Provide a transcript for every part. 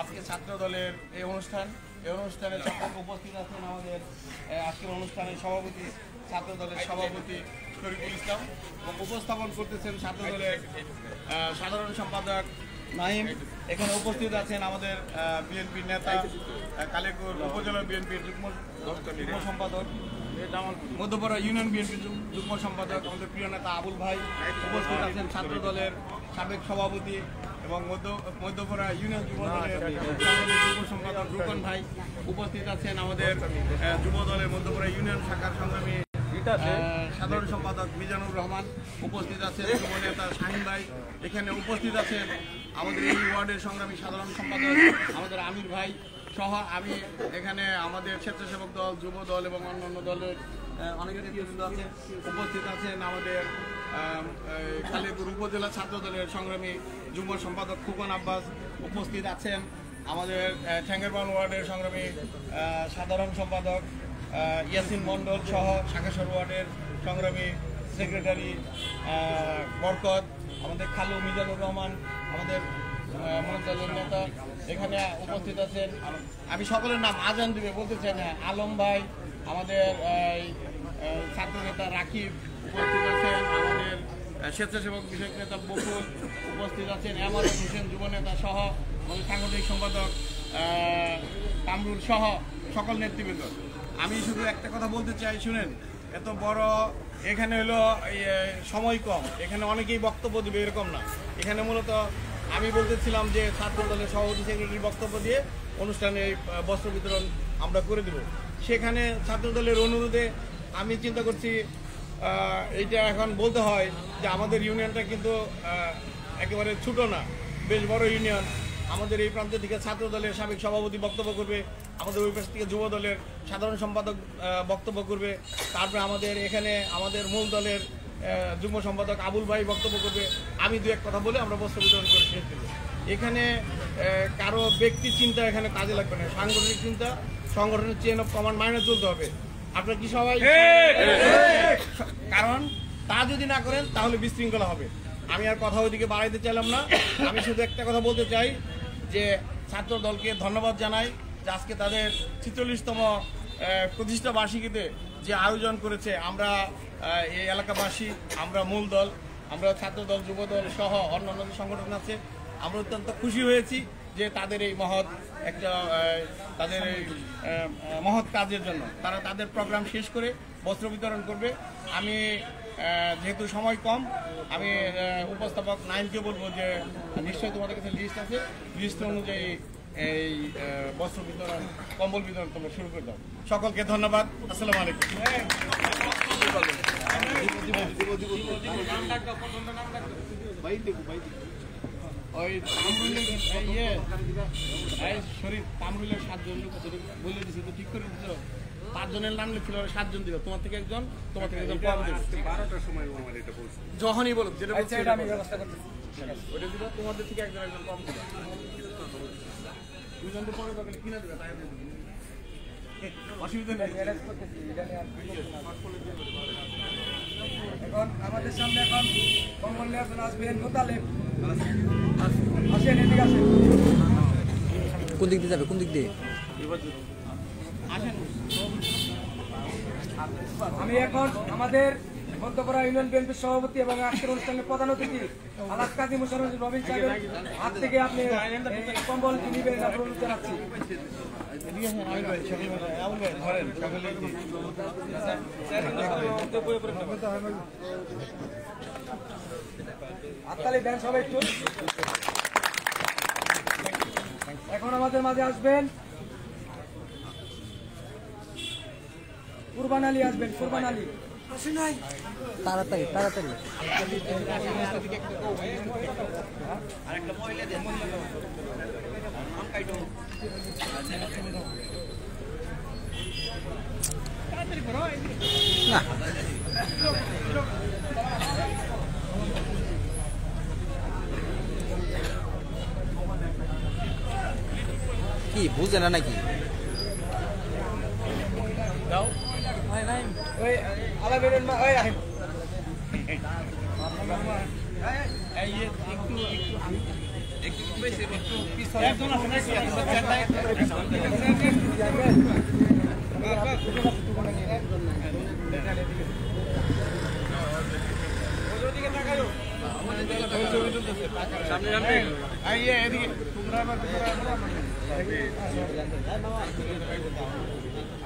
আজকে ছাত্র দলের এই অনুষ্ঠানে উপস্থিত আছেন আমাদের আজকের অনুষ্ঠানের সভাপতি, ছাত্র দলের সভাপতি শরীফুল ইসলাম, এবং উপস্থাপন করতেছেন ছাত্র দলের সাধারণ সম্পাদক নাহিম। এখানে উপস্থিত আছেন আমাদের বিএনপির নেতা, কালিয়াকৈর উপজেলা বিএনপির যুগ্ম সম্পাদক, মধ্যপাড়া ইউনিয়ন বিএনপির যুগ্ম সম্পাদক আমাদের প্রিয় নেতা আবুল ভাই। উপস্থিত আছেন ছাত্র দলের সাবেক সভাপতি এবং মধ্যপাড়া ইউনিয়ন যুব দলের যুগ্ম সম্পাদক রুকন ভাই। উপস্থিত আছেন আমাদের যুব দলের মধ্যপাড়া ইউনিয়ন শাখার সংগ্রামী সাধারণ সম্পাদক মিজানুর রহমান। উপস্থিত আছেন যুব নেতা শাহিন ভাই। এখানে উপস্থিত আছেন আমাদের এই ওয়ার্ডের সংগ্রামী সাধারণ সম্পাদক আমাদের আমির ভাই সহ। আমি এখানে আমাদের স্বেচ্ছাসেবক দল, যুব দল এবং অন্যান্য দলের অনেক নেতৃবৃন্দ আছেন। উপস্থিত আছেন আমাদের কালিয়াকৈর উপজেলা ছাত্র দলের সংগ্রামী যুগ্ম সম্পাদক খোকন আব্বাস। উপস্থিত আছেন আমাদের ঠ্যাঙ্গেরবান ওয়ার্ডের সংগ্রামী সাধারণ সম্পাদক ইয়াসিন মণ্ডল সহ শাখাসর ওয়ার্ডের সংগ্রামী সেক্রেটারি বরকত, আমাদের খালু মিজানুর রহমান, আমাদের মনোদলের নেতা। এখানে উপস্থিত আছেন, আমি সকলের নাম আজান দিবে বলতে চাই না, আলম ভাই, আমাদের ছাত্র নেতা রাকিব। উপস্থিত আছেন আমাদের স্বেচ্ছাসেবক বিষয়ক নেতা বকুল। উপস্থিত আছেন এমরান হোসেন যুব নেতা সহ আমাদের সাংগঠনিক সম্পাদক কামরুল সহ সকল নেতৃবৃন্দ। আমি শুধু একটা কথা বলতে চাই, শুনেন, এত বড় এখানে হলো সময় কম, এখানে অনেকেই বক্তব্য দেবে এরকম না। এখানে মূলত আমি বলতেছিলাম যে ছাত্র দলের সভাপতি সেক্রেটারি বক্তব্য দিয়ে অনুষ্ঠানে বস্ত্র বিতরণ আমরা করে দেব। সেখানে ছাত্র দলের অনুরোধে আমি চিন্তা করছি এইটা এখন বলতে হয় যে আমাদের ইউনিয়নটা কিন্তু একেবারে ছোট না, বেশ বড় ইউনিয়ন। আমাদের এই প্রান্ত থেকে ছাত্র দলের সাবেক সভাপতি বক্তব্য করবে, আমাদের ওই পাশ থেকে যুব দলের সাধারণ সম্পাদক বক্তব্য করবে, তারপরে আমাদের এখানে আমাদের মূল দলের যুগ্ম সম্পাদক আবুল ভাই বক্তব্য করবে। আমি দু এক কথা বলে আমরা বস্ত্র বিতরণ করে শেষ দেব। এখানে কারো ব্যক্তি চিন্তা এখানে কাজে লাগবে না, সাংগঠনিক চিন্তা, সংগঠনের চেন অফ কমান্ড মাইনে চলতে হবে। আপনারা কি সবাই? কারণ তা যদি না করেন তাহলে বিশৃঙ্খলা হবে। আমি আর কথা ওইদিকে বাড়াইতে চাইলাম না। আমি শুধু একটা কথা বলতে চাই যে ছাত্র দলকে ধন্যবাদ জানাই যে আজকে তাদের 46তম প্রতিষ্ঠা বার্ষিকীতে যে আয়োজন করেছে। আমরা এই এলাকাবাসী, আমরা মূল দল, আমরা ছাত্র দল, যুব দল সহ অন্যান্য যে সংগঠন আছে, আমরা অত্যন্ত খুশি হয়েছি যে তাদের এই মহৎ মহৎ কাজের জন্য তারা তাদের প্রোগ্রাম শেষ করে বস্ত্র বিতরণ করবে। আমি যেহেতু সময় কম, আমি উপস্থাপক নাইমকে বলবো যে নিশ্চয়ই তোমাদের কাছে লিস্ট আছে, লিস্ট অনুযায়ী এই বস্ত্র বিতরণ, কম্বল বিতরণ তোমরা শুরু করে দাও। সকলকে ধন্যবাদ। আসসালামু আলাইকুম। ওই শরীর তামরুলের 7 জন বলে দিছি তো, ঠিক করে দিচ্ছ। 5 জনের নাম লিখছিল, 7 জন দিল, তোমার থেকে একজন, তোমার থেকে একজন কম দিল। 12টার সময় আমার এটা বলছে, যখনই বলো যেটা বলছে আমি ব্যবস্থা করতেছি, ওটা দিল, তোমাদের থেকে একজন কম দিল। 2 জনের পরে দরকার কিনা দিবে, তাই অসুবিধা নেই। এখন আমাদের সামনে এখন কম্বল নেওয়ার জন্য আসবেন মোতালেব। আসেন, এদিকে আসেন। কোন দিক দিয়ে যাবে? কোন দিক দিয়ে? আমি এখন আমাদের মধ্যপাড়া ইউনিয়ন বিএনপির সভাপতি এবং আজকের অনুষ্ঠানের প্রধান অতিথি আলাদ কাজী মোশাররফ রবিন সাহেবের হাত থেকে আপনি কম্বল নিবেন অনুরোধ জানাচ্ছি। হাততালি দেন সবাই একটু। এখন আমাদের মাঝে আসবেন কুরবান আলী, আসবেন কুরবান আলী। তাড়াতাড়ি তাড়াতাড়ি। না কি বুঝে না নাকি? ওই আলাবের মা, ওই আহিম একটু একটু পিছনে চেন্নাই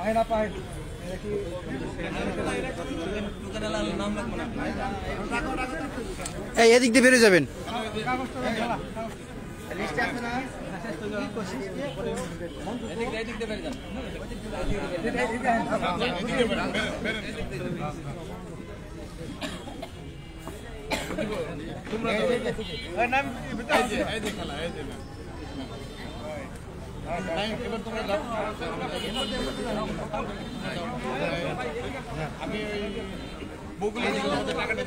আয়না পায় এই এদিক দিয়ে বেরিয়ে যাবেন। এবার তোমরা যাও। আমি ওই বগুলি টাকাটা